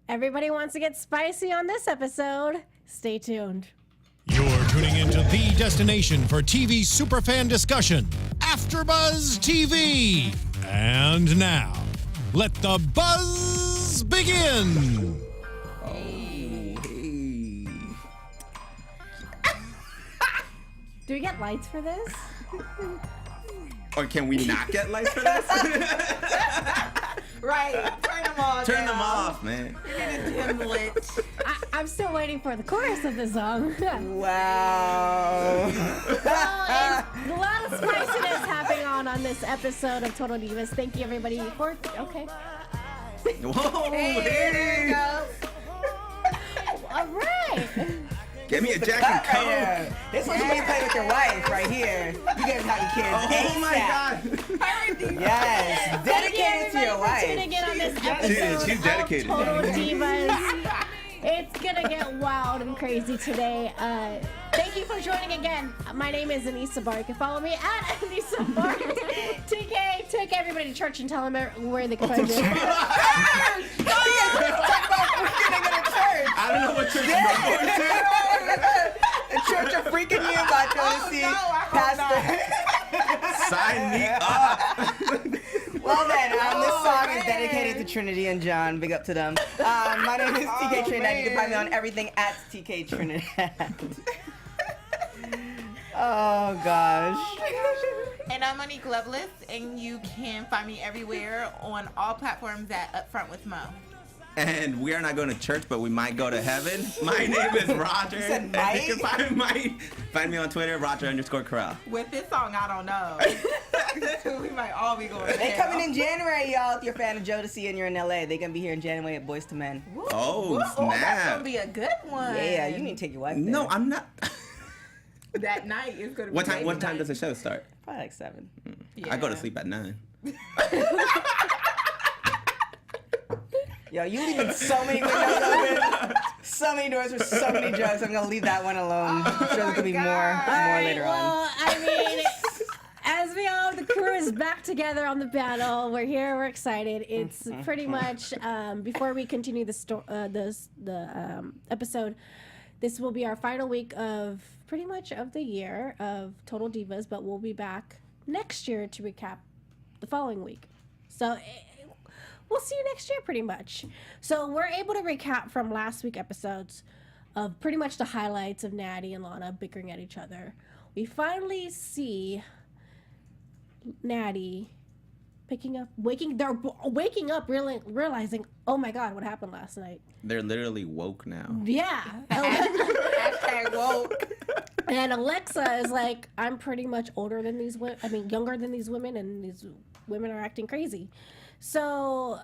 Everybody wants to get spicy on this episode. Stay tuned. You're tuning into the destination for TV superfan discussion, AFTERBUZZ TV. And now, let the buzz begin. Do we get lights for this? Or can we not get lights for this? Right, turn them off. Turn them off, man. Dim lit. I'm still waiting for the chorus of the song. Wow. Well, a lot of spiciness happening on this episode of Total Divas. Thank you, everybody, for... Okay. Whoa, Hey, there you go. All right. Give me a Jack and Coke. Right, this is when you play with your wife right here. You guys have your kids. Oh my God. Yes, dedicated to your wife. Tuning in on this episode She's dedicated. of Total Divas. It's gonna get wild and crazy today. Thank you for joining again. My name is Anissa Barr. You can follow me at Anissa Barr. TK, take everybody to church and tell them where they can find you. I don't know what church you're going to. The Church of Freaking You about to see Pastor. Sign me up. Well then, this song is dedicated to Trinity and John. Big up to them. My name is TK Trindad. You can find me on everything at TK Trindad. Oh gosh. And I'm Monique Loveless, and you can find me everywhere on all platforms at Upfront with Mo. And we are not going to church, but we might go to heaven. My name is Roger. said And you can find me on Twitter, Roger_Corral. With this song, I don't know. We might all be going to They hell. coming in January, y'all. If you're a fan of Jodeci and you're in LA, they gonna be here in January at Boys to Men. Oh, That's going snap. to be a good one. Yeah, you need to take your wife there. No, I'm not. That night is going to be What time does the show start? Probably like 7. I go to sleep at 9. Yo, you leaving so many windows open, so many doors for so many drugs. I'm gonna leave that one alone. I'm sure there's gonna be more later on. Well, I mean, as we all, the crew is back together on the panel. We're here. We're excited. It's pretty much before we continue the episode. This will be our final week of pretty much of the year of Total Divas, but we'll be back next year to recap the following week. So we'll see you next year pretty much. So we're able to recap from last week's episodes of pretty much the highlights of Natty and Lana bickering at each other. We finally see Natty waking up realizing, oh my God, what happened last night? They're literally woke now. Yeah. Hashtag woke. And Alexa is like, I'm pretty much older than these women. I mean, younger than these women, and these women are acting crazy. So,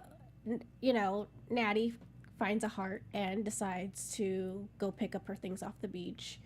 Natty finds a heart and decides to go pick up her things off the beach.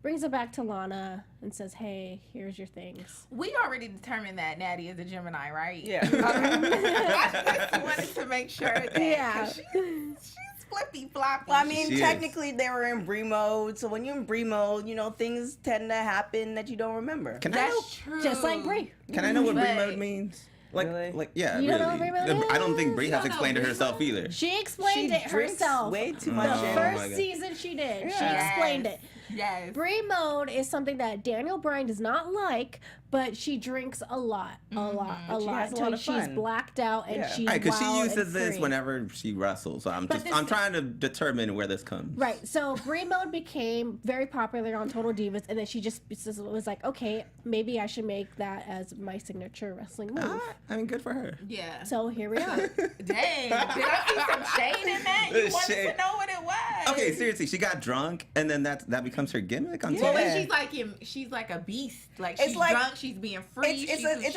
Brings it back to Lana and says, hey, here's your things. We already determined that Natty is a Gemini, right? Yeah. I just wanted to make sure that. Yeah. She's flippy floppy. Well, I mean, She technically they were in Brie mode, so when you're in Brie mode, things tend to happen that you don't remember. Can I know? That's true. Just like Brie. Can I know what Brie But- mode means? Really? Yeah, You don't know really. what Brie mode I don't think is? Brie You has don't know explained to Brie herself mode? either. She explained it drinks herself. way too The much. Oh, first my God. season she did. She Yeah. explained it. Yes. Brie mode is something that Daniel Bryan does not like, but she drinks a lot. She has a lot Till of she's fun. blacked out and Yeah. she's Right, because she wild uses and this free. whenever she wrestles. So I'm this- trying to determine where this comes. Right, so Brie mode became very popular on Total Divas, and then she just was like, okay, maybe I should make that as my signature wrestling move. I mean, good for her. Yeah. So here we are. Dang. Did I see some shade in that? You wanted Shade. to know what it was. Okay, seriously, she got drunk, and then that becomes her gimmick on Well, TV. but Yeah. she's like a beast. Like It's she's like- drunk, she's being free. It's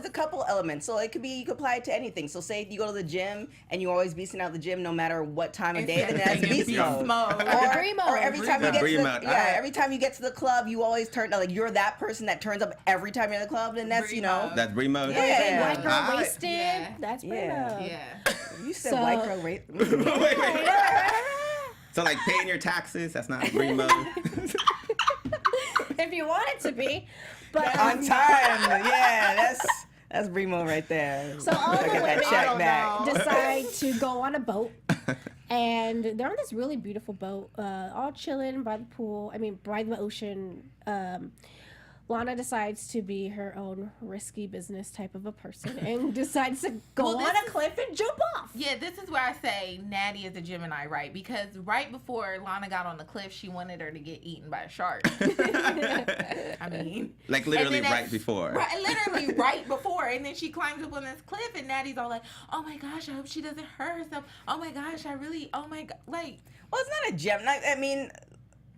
a couple elements. So it could be, you could apply it to anything. So say if you go to the gym and you always beasting out the gym no matter what time of day, then that's beast mode. Brie mode. Or every time you get to Brie the, mode. every time you get to the club, you always turn like you're that person that turns up every time you're in the club. Then that's Brie mode. That's Brie mode. Yeah. White girl Alright. wasted. Yeah. That's Brie Yeah. mode. Yeah. You said So- white girl rape. Wait. So like paying your taxes, that's not Brie mode. If you want it to be. But On time. Yeah, that's Brie mode right there. So all I the got that women check back. decide to go on a boat And they're on this really beautiful boat, all chilling by the pool. I mean, by the ocean. Lana decides to be her own risky business type of a person and decides to go on a cliff and jump off. Yeah, this is where I say Natty is a Gemini, right? Because right before Lana got on the cliff, she wanted her to get eaten by a shark. I mean, like literally right before. Literally right before. And then she climbs up on this cliff and Natty's all like, oh my gosh, I hope she doesn't hurt herself. Oh my gosh, oh my God. Like, well, it's not a Gemini. I mean,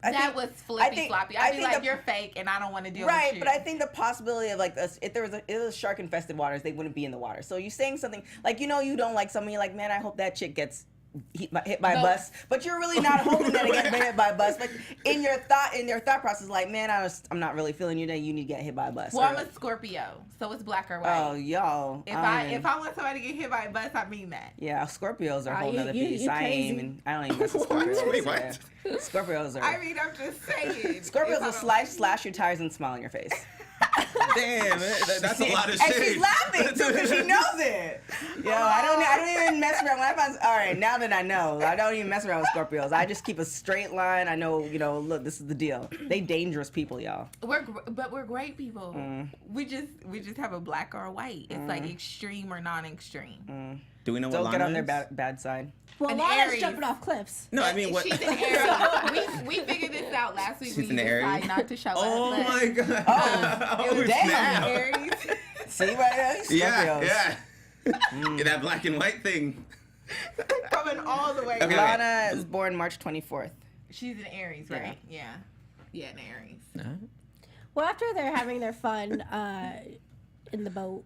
that was flippy floppy. I'd be like, you're fake, and I don't want to deal with you. Right, but I think the possibility of like if there was shark infested waters, they wouldn't be in the water. So you're saying something like, you don't like someone, you're like, man, I hope that chick gets hit by a bus, but you're really not hoping that it gets hit by a bus. But in your thought process, like, man, I'm not really feeling you. That you need to get hit by a bus. Well, I'm a Scorpio, so it's black or white. Oh, y'all. If I want somebody to get hit by a bus, I mean that. Yeah, Scorpios are a whole nother piece. I don't even mess with Scorpios. Wait, what? Yeah. Scorpios are. I mean, I'm just saying. Scorpios will slash your tires and smile in your face. Damn, that's a lot of shit. And she's laughing too because she knows it. Yo, I don't even mess around. When I find, all right, now that I know, I don't even mess around with Scorpios. I just keep a straight line. I know, look, this is the deal. They dangerous people, y'all. But we're great people. We just have a black or a white. It's like extreme or non-extreme. Do we know what Don't Lana get on is? their bad side. Well, An Lana's Aries. jumping off cliffs. No, I mean what? She's an Aries. we figured this out last week. She's we an Aries? decided not to show Oh up. my God. Oh, damn. snap. Aries. See right there? Scorpios. Yeah. Yeah, that black and white thing. Coming all the way. Okay. Lana is born March 24th. She's an Aries, right? Yeah. Yeah, an Aries. Well, after they're having their fun in the boat,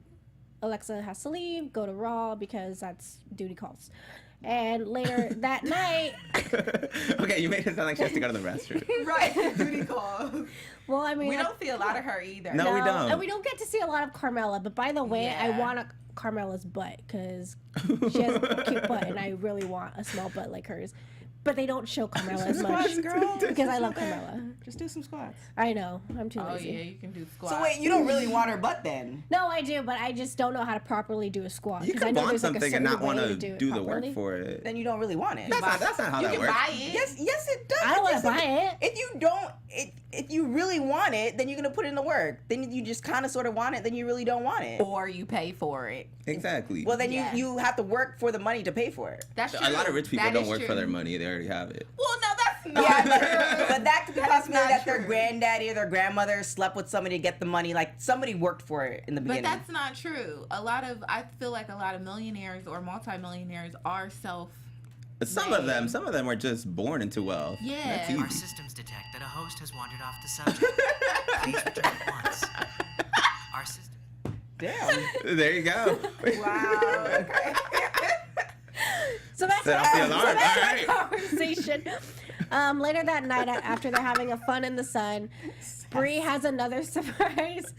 Alexa has to leave, go to Raw because that's duty calls. And later that night... Okay, you made it sound like she has to go to the restroom. Right, duty calls. Well, I mean... We don't see a lot of her either. No, we don't. And we don't get to see a lot of Carmella. But by the way, I want Carmella's butt because she has a cute butt and I really want a small butt like hers. But they don't show Carmella as much girl. because I love Carmella. Just do some squats. I know. I'm too Oh, lazy. yeah, you can do squats. So wait, you don't really want her butt then? No, I do, but I just don't know how to properly do a squat. You 'cause I can know want there's, like, a something and certain not want way to it do the work properly. for it. Then you don't really want it. That's not how You that can works. buy it. Yes, it does. I don't want to buy it. If you don't, if you really want it, then you're gonna put in the work. Then you just kind of sort of want it. Then you really don't want it. Or you pay for it. Exactly. Well, then Yes. you have to work for the money to pay for it. That's true. A lot of rich people That don't is work true. for their money. They already have it. Well, no, that's not Yeah, true. but that could be That is possibility not that their true. granddaddy or their grandmother slept with somebody to get the money. Like somebody worked for it in the But beginning. that's not true. I feel like a lot of millionaires or multimillionaires are Some of them were just born into wealth. Yeah. That's Our easy. systems detect that a host has wandered off the subject. Please return at once. Our system. Damn. There you go. Wow. So that's Set off the alarm. that's All our right. conversation. Later that night, after they're having a fun in the sun, Brie has another surprise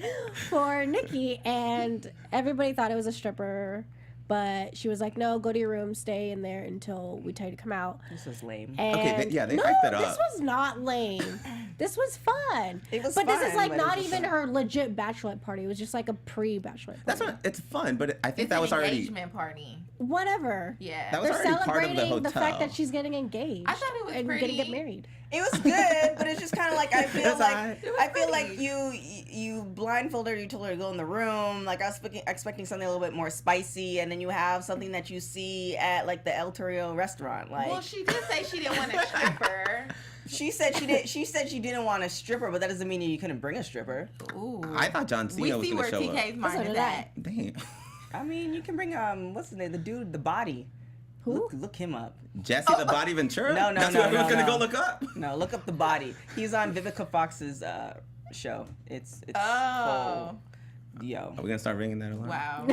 for Nikki, and everybody thought it was a stripper, but she was like, "No, go to your room, stay in there until we tell you to come out." This is lame. And Okay, they no, hyped it up. this was not lame. This was fun. It was but this fun, is like but it not was even fun. her legit bachelorette party. It was just like a pre-bachelorette That's party. not. It's fun, but I think It's that an was already. engagement party. Whatever. Yeah. That was They're already part of the celebrating the fact hotel. that she's getting engaged. I thought it was and pretty. gonna get married. It was good, but it's just kind of like I feel It's like alright. I feel like you blindfolded her. You told her to go in the room. Like I was expecting something a little bit more spicy, and then you have something that you see at like the El Torrio restaurant. Like Well, she did say she didn't want a stripper. she said she did. She said she didn't want a stripper, but that doesn't mean you couldn't bring a stripper. Ooh. I thought John we Cena was see going where to show TK's up. mind So is did I. at. Damn. I mean, you can bring what's his name? The dude, the body. Who? Look him up. Jesse the Body Ventura? No, no, That's no, what we no, was going to no. go look up? No, look up the body. He's on Vivica Fox's show. It's Oh. called Yo. Are we going to start ringing that alarm? Wow.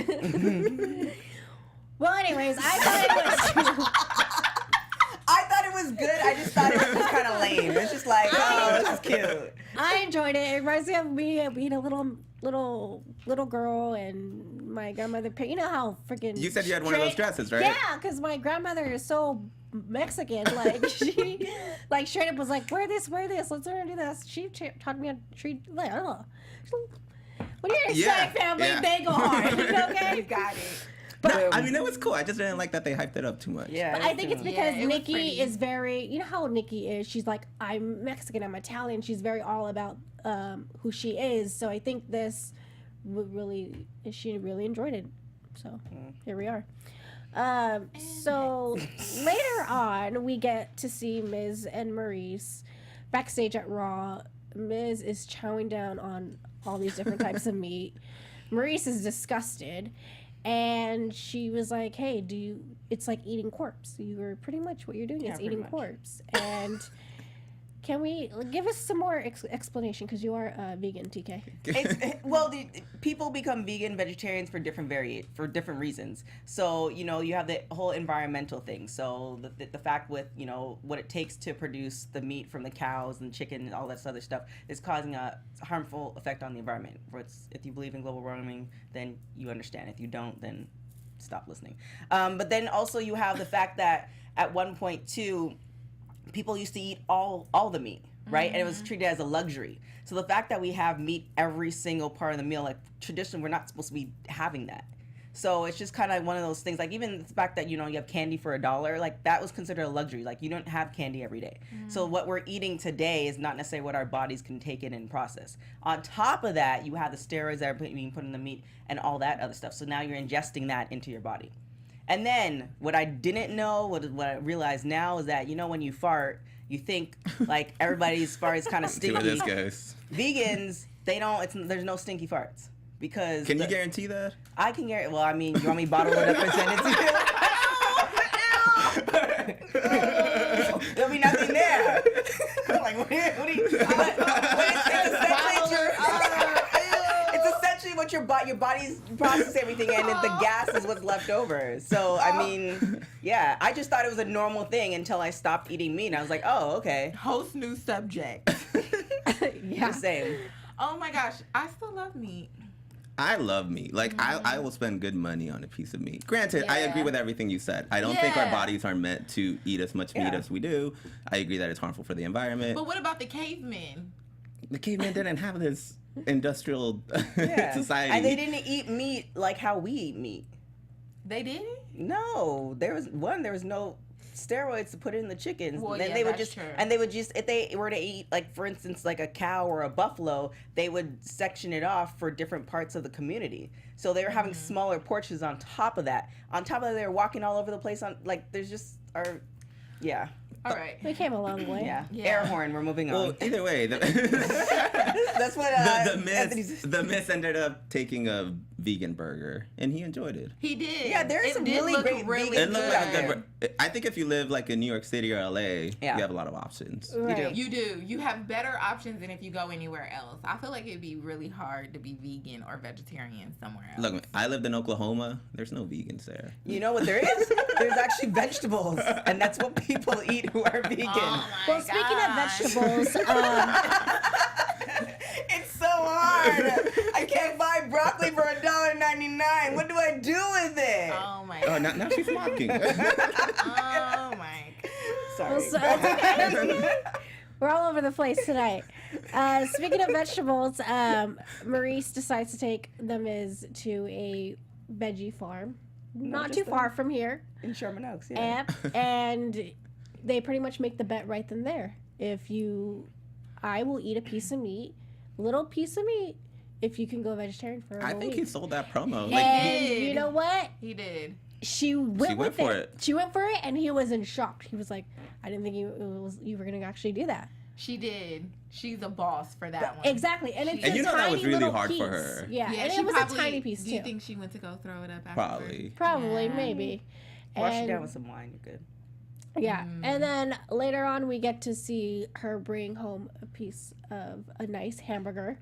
Well, anyways, I thought it was. I thought it was good. I just thought it was kind of lame. It's just like, oh, this is cute. I enjoyed it. It reminds me of me being a little girl and my grandmother. You know how freaking. You said you had one of those dresses, right? Yeah, because my grandmother is so Mexican. Like she, like straight up was like, wear this. Let's learn to do this. She taught me how to treat. Like, I don't know. When you're in a Yeah, Hispanic family, yeah. they go hard. You Okay. got it. No, I mean, it was cool. I just didn't like that they hyped it up too much. Yeah. But I think it's because Yeah, it was Nikki pretty. is very, you know how Nikki is. She's like, I'm Mexican, I'm Italian. She's very all about who she is. So I think she really enjoyed it. So here we are. So later on, we get to see Miz and Maurice backstage at Raw. Miz is chowing down on all these different types of meat. Maurice is disgusted. And she was like, hey, it's like eating corpse. You were pretty much what you're doing is eating corpse. And can we give us some more explanation? Because you are vegan, TK. People become vegan, vegetarians for different reasons. So, you know, you have the whole environmental thing. So the fact with, you know, what it takes to produce the meat from the cows and chicken and all that other stuff is causing a harmful effect on the environment. If you believe in global warming, then you understand. If you don't, then stop listening. But then also you have the fact that at one point too, people used to eat all the meat, right? And it was treated as a luxury. So the fact that we have meat every single part of the meal, like traditionally, we're not supposed to be having that. So it's just kind of one of those things, like even the fact that, you know, you have candy for $1, like that was considered a luxury. Like you don't have candy every day. So what we're eating today is not necessarily what our bodies can take in and process. On top of that, you have the steroids that are being put in the meat and all that other stuff. So now you're ingesting that into your body. And then what I didn't know, what I realize now is that, you know, when you fart, you think like everybody's fart is kind of stinky. See where this goes. Vegans, there's no stinky farts because. Can you guarantee that? I can guarantee. Well, I mean, you want me to bottle it up and send it to you? There'll be nothing there. Like, what do you? It's essentially what your body's process everything, and the gas is what's left over. So I mean, yeah, I just thought it was a normal thing until I stopped eating meat, and I was like, oh, okay. Host new subject. Yeah. The same. Oh my gosh, I still love meat. I love meat. Like, I will spend good money on a piece of meat. Granted, I agree with everything you said. I don't think our bodies are meant to eat as much meat as we do. I agree that it's harmful for the environment. But what about the cavemen? The cavemen didn't have this industrial society. And they didn't eat meat like how we eat meat. They didn't? No, there was no steroids to put in the chickens. Well, then yeah, they would that's just true. and they would just, if they were to eat, like for instance, like a cow or a buffalo, they would section it off for different parts of the community. So they were having smaller portions on top of that. On top of that, they were walking all over the place on, like, there's just yeah. All right. We came a long way. Yeah. Yeah. Air horn. We're moving on. Well, either way, That's what the Miss ended up taking a vegan burger, and he enjoyed it. He did. Yeah, there's some did really look great really It looked like a Yeah. good. I think if you live like in New York City or LA, Yeah. you have a lot of options. Right. You do. You have better options than if you go anywhere else. I feel like it'd be really hard to be vegan or vegetarian somewhere else. Look, I lived in Oklahoma. There's no vegans there. You know what there is? There's actually vegetables, and that's what people eat who are vegan. Oh my Well, speaking of gosh. vegetables, It's so hard. I can't buy broccoli for $1.99. What do I do with it? Oh my Oh, god. now she's mocking. Oh my. Sorry. so it's okay. We're all over the place tonight. Speaking of vegetables, Maurice decides to take the Miz to a veggie farm, not too just far from here. In Sherman Oaks, yeah. And they pretty much make the bet right then there. I will eat a piece of meat, little piece of meat, if you can go vegetarian for a I whole think week. he sold that promo. And did. you know what? He did. She went with for it. it. She went for it, and he was in shock. He was like, "I didn't think you were gonna actually do that." She did. She's a boss for that one. Exactly, and it's And a you know that tiny was really little hard for piece. her. Yeah, and she it was probably, a tiny piece Do too. you think she went to go throw it up afterwards? Probably. Probably, Yeah. maybe. Wash it And- down with some wine. You're good. Yeah, and then later on, we get to see her bring home a piece of a nice hamburger,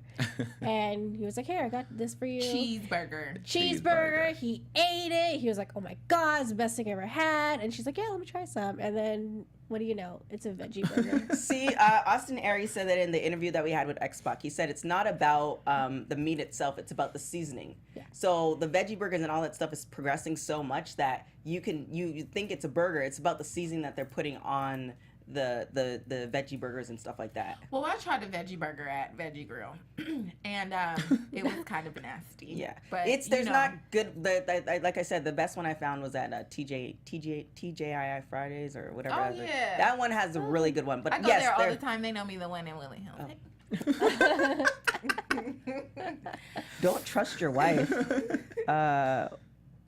and he was like, "Here, I got this for you." Cheeseburger. Cheeseburger. He ate it. He was like, "Oh my god, it's the best thing I ever had." And she's like, "Yeah, let me try some." And then, what do you know? It's a veggie burger. See, Austin Aries said that in the interview that we had with X-Pac. He said it's not about the meat itself, it's about the seasoning. Yeah. So the veggie burgers and all that stuff is progressing so much that you think it's a burger. It's about the seasoning that they're putting on the veggie burgers and stuff like that. Well, I tried the veggie burger at Veggie Grill, and it was kind of nasty. Yeah, but there's not good. Like I said, the best one I found was at TGII Fridays or whatever. Oh, yeah. That one has a really good one. But I go yes, there all the time. They know me, the one in Willie Hills. Don't trust your wife.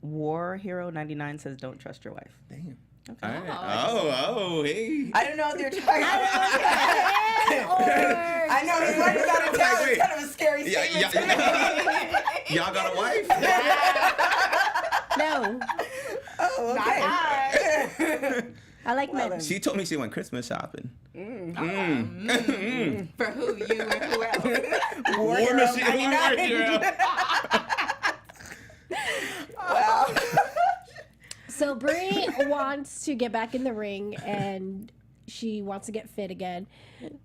War Hero 99 says, "Don't trust your wife." Damn. Okay. All right. Hey. I don't know if they're talking about. I know he's running out of town. It's kind of a scary statement to me. Y'all got a wife? No. Oh, okay. I like men. She told me she went Christmas shopping. For who? You and who else? War Hero 99. Wow. So Brie wants to get back in the ring and she wants to get fit again.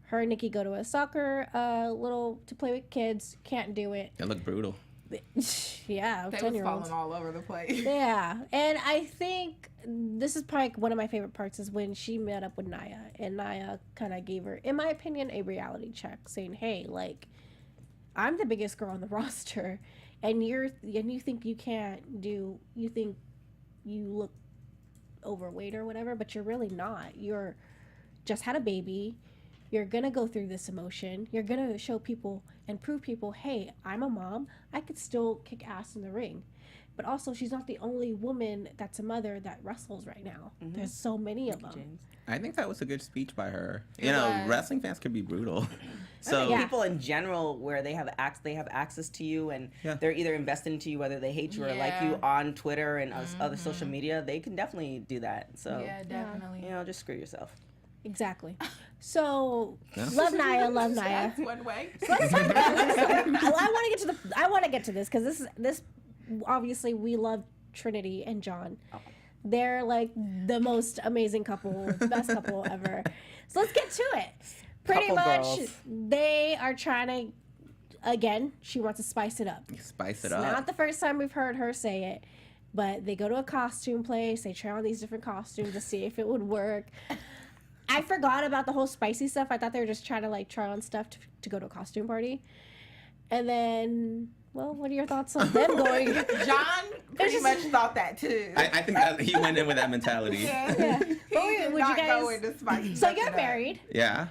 Her and Nikki go to a soccer to play with kids. Can't do it. That looked brutal. Yeah, They was 10-year-olds. falling all over the place. Yeah, and I think this is probably one of my favorite parts is when she met up with Naya, and Naya kind of gave her, in my opinion, a reality check, saying, "Hey, like, I'm the biggest girl on the roster, and you think you can't do, you think you look overweight or whatever, but you're really not. You're just had a baby. You're going to go through this emotion. You're going to show people and prove people, hey, I'm a mom. I could still kick ass in the ring." But also, she's not the only woman that's a mother that wrestles right now. Mm-hmm. There's so many of them. James. I think that was a good speech by her. You know, wrestling fans could be brutal. So I think people in general, where they have access to you, and they're either invested into you, whether they hate you or like you on Twitter and other social media, they can definitely do that. So Yeah, definitely. just screw yourself. Exactly. So love Naya. That's one way. So let's talk about this. I want to get to this because this obviously we love Trinity and John. They're like the most amazing couple, best couple ever. So let's get to it. Pretty Couple much, girls. they are trying to. Again, she wants to spice it up. spice it It's up. not the first time we've heard her say it, but they go to a costume place. They try on these different costumes to see if it would work. I forgot about the whole spicy stuff. I thought they were just trying to like try on stuff to go to a costume party. And then, well, what are your thoughts on them going? John pretty much thought that too. I think that he went in with that mentality. Yeah. But would you guys? So you're married. Yeah.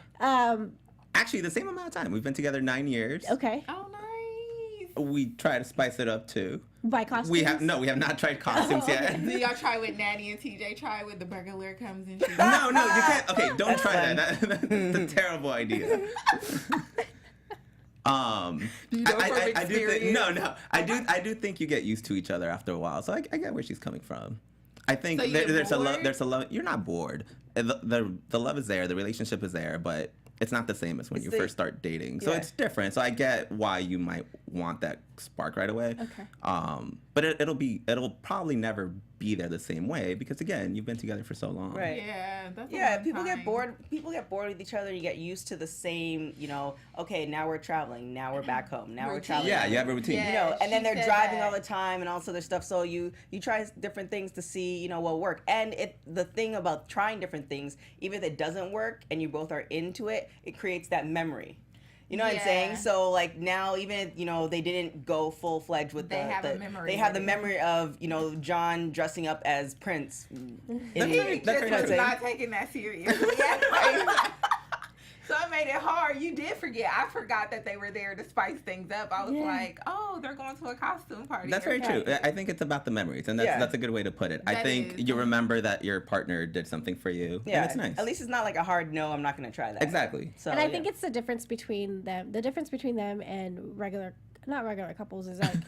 Actually, the same amount of time. We've been together 9 years. Okay. Oh, nice. We try to spice it up too. By costumes. We have not tried costumes yet. Do y'all try with Natty and TJ? Try with the burglar comes and she. No, you can't. Okay, don't try that. That's a terrible idea. You know from I do think experience? I do think you get used to each other after a while. So I get where she's coming from. I think So you're there's a love. bored? There's a love. You're not bored. The love is there. The relationship is there, but it's not the same as when you first start dating. So it's different. So I get why you might want that spark right away. Okay. But it'll probably never be there the same way because again, you've been together for so long. Right. Yeah, that's Yeah, a long people time. get bored. People get bored with each other. You get used to the same, okay, now we're traveling. Now we're back home. Now we're Routine. traveling. Yeah, you have a routine. Yeah. And then she they're said driving that. all the time and all this other stuff. So you try different things to see, what work. And the thing about trying different things, even if it doesn't work and you both are into it, it creates that memory. You know what I'm saying? Yeah. So like now, even if, they didn't go full fledged with They have a memory They have the with it. memory of John dressing up as Prince. That's He right. just That's was right. not taking that seriously. So it made it hard. You did forget. I forgot that they were there to spice things up. I was like, oh, they're going to a costume party. That's very true. I think it's about the memories, and that's a good way to put it. I That think is. you remember that your partner did something for you, Yeah, and it's nice. At least it's not like a hard no. I'm not going to try that. Exactly. So, And I think it's the difference between them. The difference between them and not regular couples is like,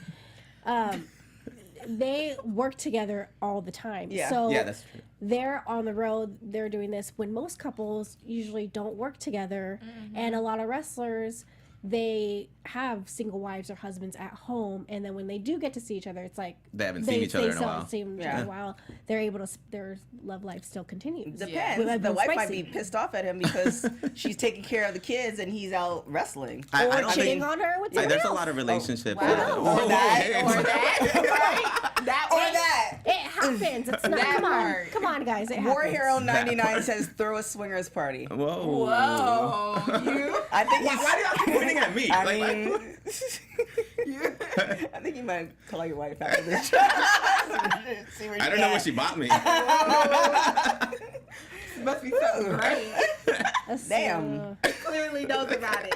they work together all the time. Yeah. So Yeah, that's true. they're on the road. They're doing this when most couples usually don't work together, and a lot of wrestlers, they have single wives or husbands at home, and then when they do get to see each other, it's like They haven't seen each other in a still while. haven't seen each other in a while. They're able to. Their love life still continues. Depends. With The wife might spicy. be pissed off at him because she's taking care of the kids and he's out wrestling. I Or don't cheating think- on her with Like, somebody there's a else. lot of relationships. Wow. Whoa, Or that, hey. Or that. Right? That Or way. that. It happens. It's not. That Come on, part. come on, guys. It War happens. Hero 99 says throw a swingers party. Whoa. Whoa, you. I think Why are y'all keep pointing at me? I Like, mean, I think you might call your wife after this. See where I don't know what she bought me. Must be so great. Damn. Clearly knows about it.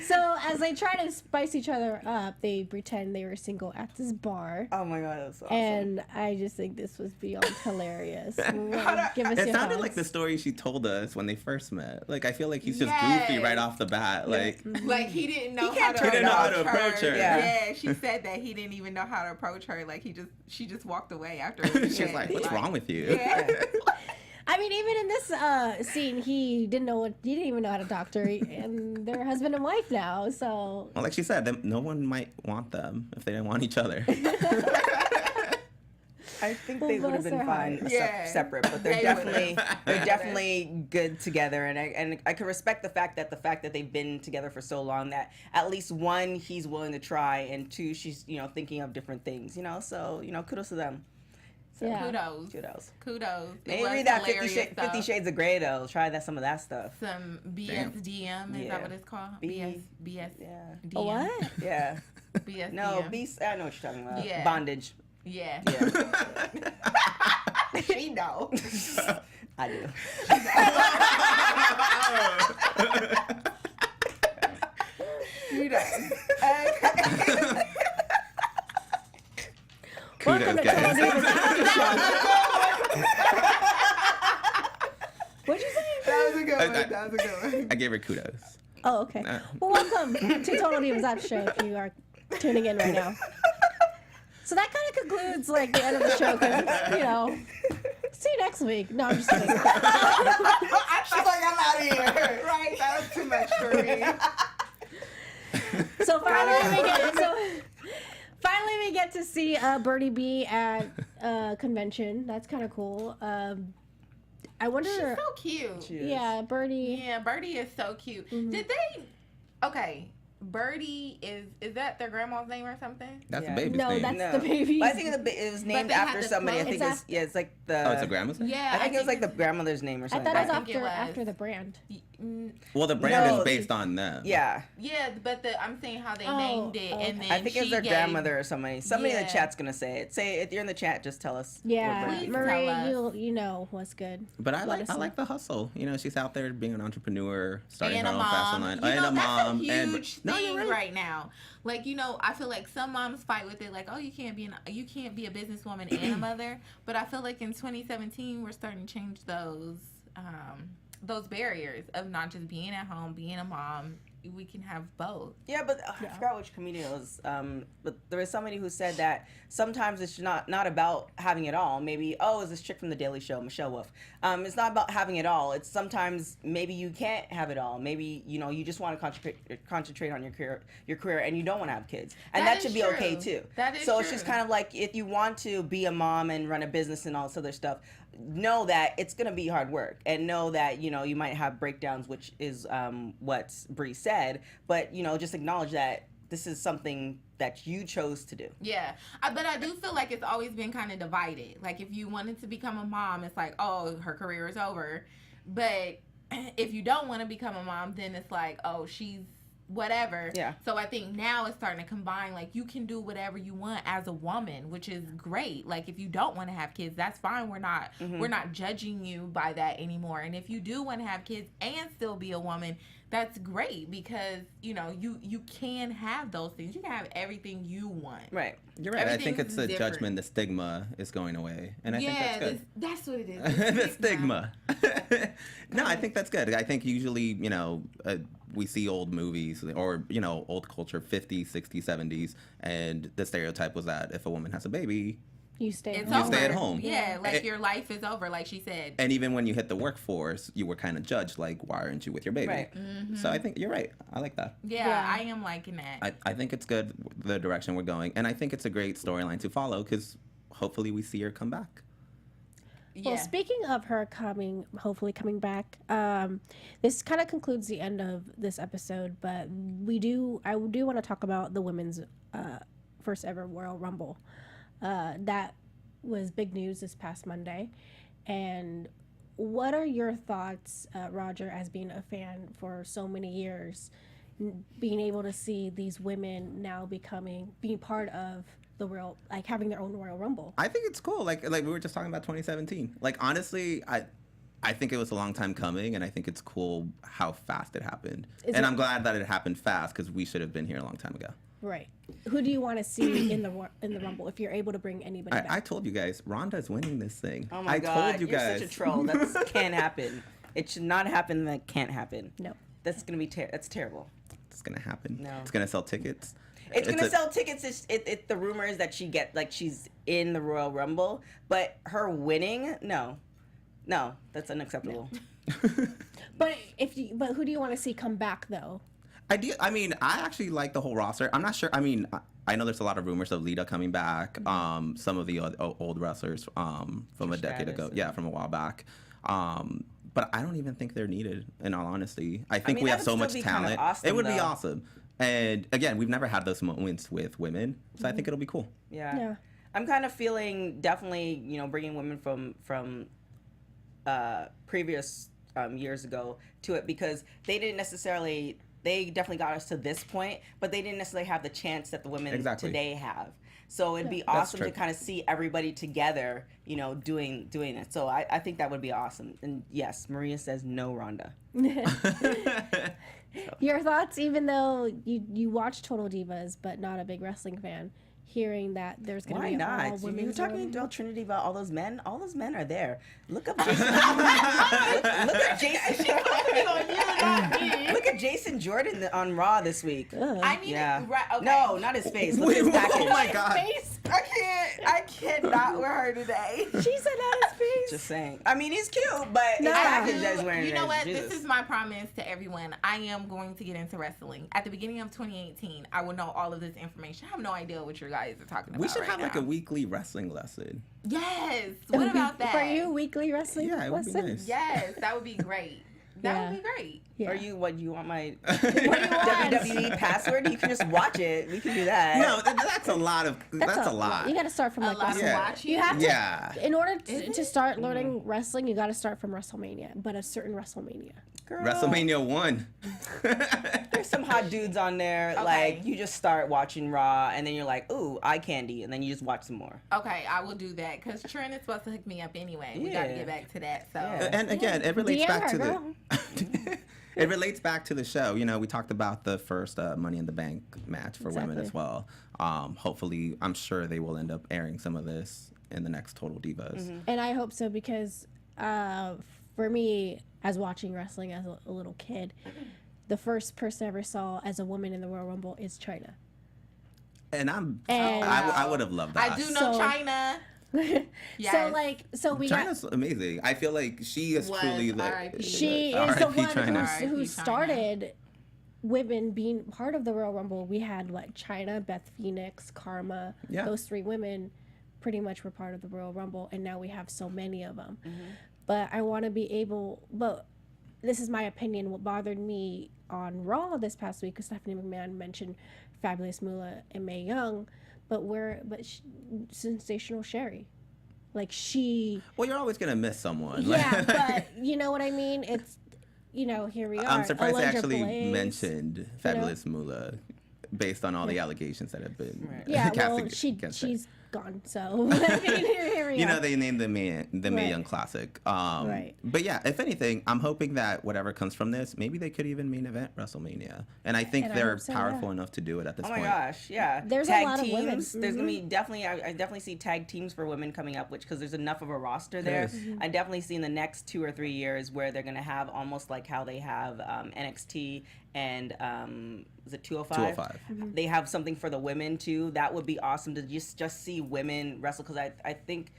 So as they try to spice each other up, they pretend they were single at this bar. Oh my god, that's awesome. And I just think this was beyond hilarious. Give us It your sounded thoughts. like the story she told us when they first met. Like, I feel like he's just Yes. goofy right off the bat. Like, Like he didn't know He how can't to turn it off. He didn't know how to approach her. Yeah. Yeah, she said that he didn't even know how to approach her. Like she just walked away after. she was like, "What's wrong with you?" Yeah. I mean, even in this scene, he didn't even know how to talk to her, and they're husband and wife now. So Well, like she said, no one might want them if they didn't want each other. I think Well, they would have bless been their fine hearts. Yeah. separate, but they're They definitely good together, and I can respect the fact that they've been together for so long that at least one he's willing to try, and two she's thinking of different things, so kudos to them. So, yeah. Kudos. It Maybe was read that hilarious, 50 Shades of Grey though. Try some of that stuff. Some BSDM, is Yeah. that what it's called? BS. Yeah. DM. A what? Yeah. BSDM. No, I know what you're talking about. Yeah. Bondage. Yeah. Yeah. She know. I do. You know. Welcome to Kudos, Total guys. Divas After Show. What'd you say? That was a good one. I gave her kudos. Oh, okay. Well, welcome to Total Divas After Show if you are tuning in right now. So that kind of concludes like the end of the show because see you next week. No, I'm just kidding. She's like, I'm out of here. Right? That was too much for me. So finally we get to see Birdie B at convention. That's kind of cool. I wonder. She's so cute. Yeah, Birdie. Yeah, Birdie is so cute. Did they? Okay, Birdie is that their grandma's name or something? That's Yeah. the baby's No, name. that's the baby. But I think it was named they had after the somebody. I clothes. think it's like the. Oh, it's a grandma's name? Yeah, I think it was like the grandmother's name or I something. thought it was think it was. after the brand. Well, the brand No, is based on them. Yeah. Yeah, but I'm saying how they Oh, named it, okay. and then I think it was she their gave- grandmother or somebody. Somebody in Yeah. the chat's gonna say it. Say if you're in the chat, just tell us. what Yeah, Birdie is. Please Marie, tell us. you know what's good. But I Let us know. like the hustle. She's out there being an entrepreneur, starting And her a own fashion mom. line. You know, And a mom. that's a huge No, thing you're right. right now. Like, I feel like some moms fight with it, like, oh, you can't be a businesswoman and a mother. But I feel like in 2017, we're starting to change those barriers of not just being at home, being a mom. We can have both. Yeah, but I forgot which comedian it was. But there was somebody who said that sometimes it's not about having it all. Maybe it's this chick from The Daily Show, Michelle Wolf. It's not about having it all. It's sometimes maybe you can't have it all. Maybe you just want to concentrate on your career, and you don't want to have kids, and That that should is be true. okay too. That is so it's true. just kind of like if you want to be a mom and run a business and all this other stuff, know that it's gonna be hard work, and know that you might have breakdowns, which is what Bree said. But just acknowledge that this is something that you chose to do. Yeah, but I do feel like it's always been kind of divided. Like, if you wanted to become a mom, it's like, oh, her career is over. But if you don't want to become a mom, then it's like, oh, she's whatever. Yeah. So I think now it's starting to combine, like, you can do whatever you want as a woman, which is great. Like, if you don't want to have kids, that's fine. We're not judging you by that anymore. And if you do want to have kids and still be a woman, that's great, because you can have those things. You can have everything you want. Right. You're right. I think Everything's it's a different. judgment. The stigma is going away. And I think Yeah, that's good. that's what it is. The stigma. No, I think that's good. I think usually, we see old movies or, old culture, 50s, 60s, 70s, and the stereotype was that if a woman has a baby, You stay It's home. You stay at over. home. Yeah, like And- your life is over, like she said. and even when you hit the workforce, you were kind of judged, like, why aren't you with your baby? Right. So I think you're right. I like that. Yeah, Yeah. I am liking that. I think it's good, the direction we're going. And I think it's a great storyline to follow because hopefully we see her come back. Yeah. Well, speaking of her hopefully coming back, this kind of concludes the end of this episode. But I do want to talk about the women's first ever Royal Rumble. That was big news this past Monday. And what are your thoughts, Roger, as being a fan for so many years, being able to see these women now being part of the Royal, like having their own Royal Rumble? I think it's cool. Like we were just talking about 2017. Like honestly, I think it was a long time coming, and I think it's cool how fast it happened. I'm glad that it happened fast because we should have been here a long time ago. Right. Who do you want to see in the Rumble if you're able to bring anybody back? I told you guys, Ronda's winning this thing. Oh my I God, told you you're guys. such a troll. That can't happen. It should not happen. That can't happen. No. That's gonna be that's terrible. It's gonna happen. No. It's gonna sell tickets. It's gonna sell tickets. The rumor is that she's in the Royal Rumble, but her winning, no, that's unacceptable. But who do you want to see come back though? I mean, I actually like the whole roster. I'm not sure. I mean, I know there's a lot of rumors of Lita coming back. Some of the old wrestlers from a decade ago. Yeah, from a while back. But I don't even think they're needed, in all honesty. I think we have so much talent. Awesome, it would be awesome. And again, we've never had those moments with women, so I think it'll be cool. Yeah. I'm kind of feeling definitely, bringing women from previous years ago to it, because they definitely got us to this point, but they didn't necessarily have the chance that the women today have. So it'd be awesome to kind of see everybody together, doing it. So I think that would be awesome. And yes, Maria says no, Ronda. Your thoughts, even though you watch Total Divas but not a big wrestling fan, hearing that there's going to be all women. You were talking about Trinity, about all those men. All those men are there. Look up Jason. Look at Jason Jordan on Raw this week. I need okay. No, not his face. Look at his package. Oh my God. Face? I cannot wear her today. She said not his face. Just saying. I mean, he's cute, but his package that he's wearing. You know what? Jesus. This is my promise to everyone. I am going to get into wrestling. At the beginning of 2018, I will know all of this information. I have no idea what you guys are talking about. We should right have now. like a weekly wrestling lesson. Yes. What about that? For you, weekly wrestling? Yeah, it would be nice. Yes, that would be great. That would be great. Yeah. Or you want my What do you want? WWE password? You can just watch it. We can do that. No, that's a lot of. That's a lot. You got to start from A lot of watching. You have to. In order Is to start learning wrestling, you got to start from WrestleMania, but a certain WrestleMania. Girl. WrestleMania 1. There's some hot dudes on there. Okay. Like, you just start watching Raw, and then you're like, ooh, eye candy, and then you just watch some more. Okay, I will do that, because Trent is supposed to hook me up anyway. We got to get back to that. So. Yeah. And again, it relates DM back her, to the. It relates back to the show. We talked about the first Money in the Bank match for women as well. Hopefully, I'm sure they will end up airing some of this in the next Total Divas. Mm-hmm. And I hope so, because for me, as watching wrestling as a little kid, the first person I ever saw as a woman in the Royal Rumble is Chyna. And I would have loved that. I do know Chyna. Yes. So we Chyna's amazing. I feel like she is truly like she is the one Chyna. who started women being part of the Royal Rumble. We had Chyna, Beth Phoenix, Karma. Yeah. Those three women pretty much were part of the Royal Rumble, and now we have so many of them. But I want to be able. But this is my opinion. What bothered me on Raw this past week, because Stephanie McMahon mentioned Fabulous Moolah and Mae Young. But Sensational Sherry, Well, you're always gonna miss someone. Yeah, but you know what I mean. It's here we are. I'm surprised they Alundra actually Blaze, mentioned Fabulous Moolah, based on all the allegations that have been. Yeah, cast well, against her. she's gone. So here we are. They named the Mae Young Classic. Right. But yeah, if anything, I'm hoping that whatever comes from this, maybe they could even main event WrestleMania. And I think they're powerful enough to do it at this point. Oh my gosh, yeah. There's tag a lot teams. of women. There's gonna be definitely. I definitely see tag teams for women coming up, because there's enough of a roster there. I definitely see in the next 2 or 3 years where they're gonna have almost like how they have NXT and is it 205? 205. They have something for the women too. That would be awesome to just see women wrestle, because I think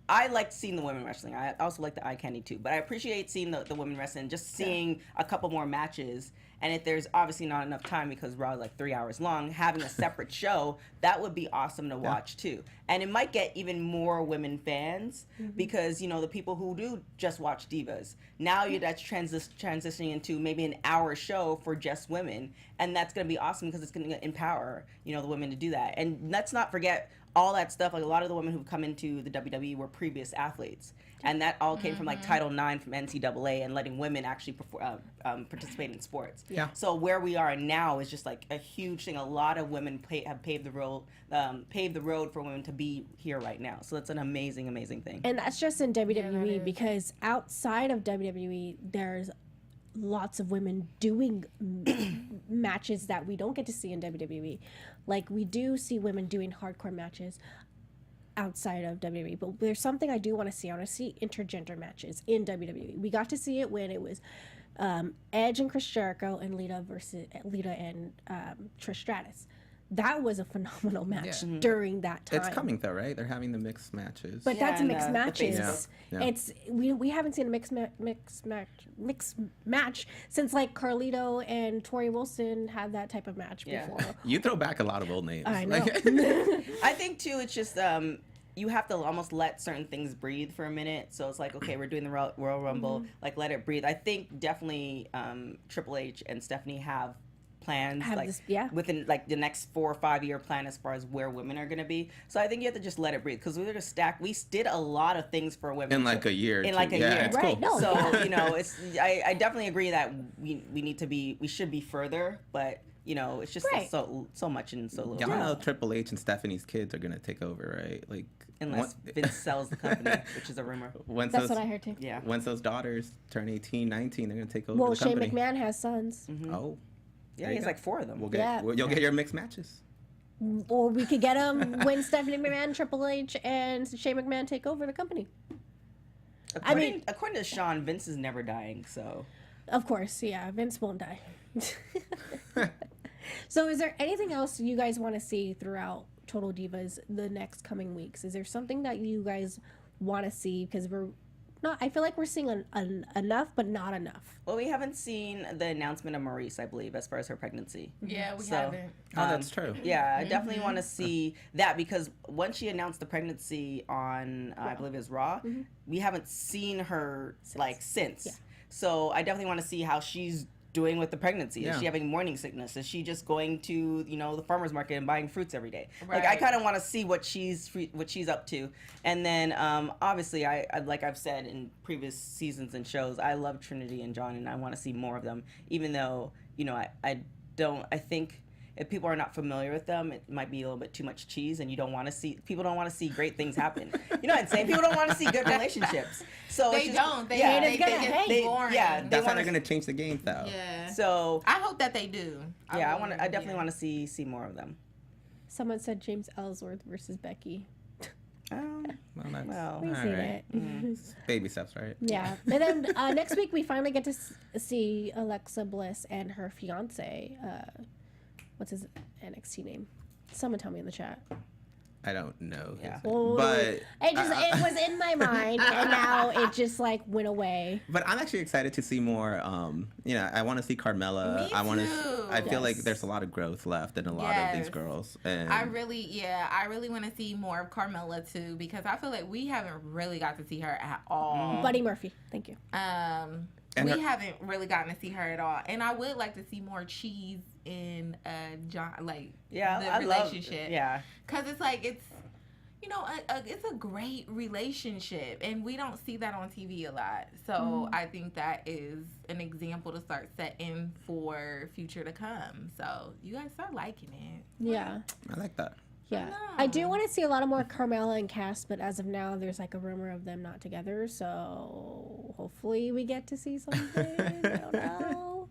I like seeing the women wrestling. I also like the eye candy too, but I appreciate seeing the women wrestling, just seeing a couple more matches And if there's obviously not enough time because Raw is like 3 hours long, having a separate show, that would be awesome to watch too. And it might get even more women fans because, you know, the people who do just watch Divas, now that's transitioning into maybe an hour show for just women. And that's going to be awesome because it's going to empower, you know, the women to do that. And let's not forget all that stuff. Like a lot of the women who've come into the WWE were previous athletes. And that all came from like Title IX from NCAA and letting women actually participate in sports. Yeah. So where we are now is just like a huge thing. A lot of women have paved the road for women to be here right now. So that's an amazing, amazing thing. And that's just in WWE because outside of WWE, there's lots of women doing matches that we don't get to see in WWE. Like we do see women doing hardcore matches outside of WWE, but there's something I do want to see. I want to see intergender matches in WWE. We got to see it when it was Edge and Chris Jericho and Lita and Trish Stratus. That was a phenomenal match during that time. It's coming though, right? They're having the mixed matches. But that's mixed the matches. Facebook. Yeah. It's we haven't seen a mixed match since like Carlito and Tori Wilson had that type of match before. You throw back a lot of old names. I know. I think too, it's just you have to almost let certain things breathe for a minute. So it's like, okay, we're doing the Royal Rumble, like let it breathe. I think definitely Triple H and Stephanie have plans within like the next 4 or 5 year plan as far as where women are going to be. So I think you have to just let it breathe because we were just stacked. We did a lot of things for women in like a year. In like a year, it's right? Cool. No, so you know, it's I definitely agree that we should be further, but you know, it's just so much in so little. Y'all know Triple H and Stephanie's kids are gonna take over, right? Like unless Vince sells the company, which is a rumor. That's what I heard too. Yeah. Once those daughters turn 18, 19, they're gonna take over Well, the Shane company. McMahon has sons. Oh. Yeah, he has like 4 of them. You'll get your mixed matches. Or we could get them when Stephanie McMahon, Triple H, and Shane McMahon take over the company. According to Sean, Vince is never dying, so. Of course, yeah, Vince won't die. So is there anything else you guys want to see throughout Total Divas the next coming weeks? Is there something that you guys want to see? Because I feel like we're seeing enough, but not enough. Well, we haven't seen the announcement of Maurice, I believe, as far as her pregnancy. Yeah, we haven't. Oh, that's true. Yeah, I definitely want to see that because once she announced the pregnancy on, I believe it was Raw, we haven't seen her since. Yeah. So I definitely want to see how she's doing with the pregnancy. Is she having morning sickness? Is she just going to the farmer's market and buying fruits every day? Right. Like I kind of want to see what she's up to. And then obviously I like I've said in previous seasons and shows, I love Trinity and John and I want to see more of them. Even though I think if people are not familiar with them, it might be a little bit too much cheese, and people don't want to see great things happen. You know what I'm saying? People don't want to see good relationships. So They don't. They boring. Yeah, That's how they're gonna change the game, though. Yeah. So I hope that they do. I definitely want to see more of them. Someone said James Ellsworth versus Becky. Well, We've seen it. Baby steps, right? Yeah. And then next week we finally get to see Alexa Bliss and her fiance. What's his NXT name? Someone tell me in the chat. I don't know. Yeah. But it was in my mind, and now it just went away. But I'm actually excited to see more. I want to see Carmella. Me too. I feel like there's a lot of growth left in a lot of these girls. And I really want to see more of Carmella too because I feel like we haven't really got to see her at all. Buddy Murphy, thank you. We haven't really gotten to see her at all, and I would like to see more cheese in John, the relationship. Because it's it's a great relationship, and we don't see that on TV a lot. So I think that is an example to start setting for future to come. So you guys start liking it. Yeah, I like that. Yeah, I do want to see a lot of more Carmella and Cass, but as of now, there's a rumor of them not together. So hopefully we get to see something. I don't know.